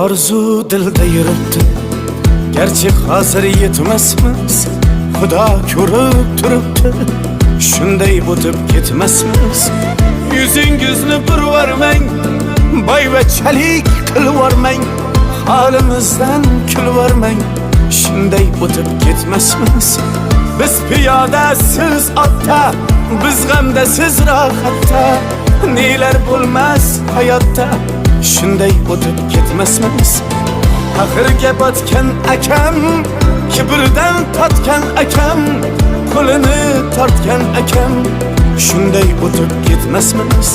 Arzu dilda yuribdi, gerçi hazır yetmesmiz. Xudo ko'rib turibdi, shunday o'tib ketmasmiz. Yuzingizni burvarmang, boyvachalik qilvormang, holimizdan kulvormang, shunday o'tib ketmasmiz. Biz piyoda, siz otda, biz g'amda, siz rohatda, nelar bo'lmas hayotda, shunday o'tib ketmasmiz. Axirga botgan akam, kibrdan totgan akam, qo'lini tortgan akam, shunday o'tib ketmasmiz.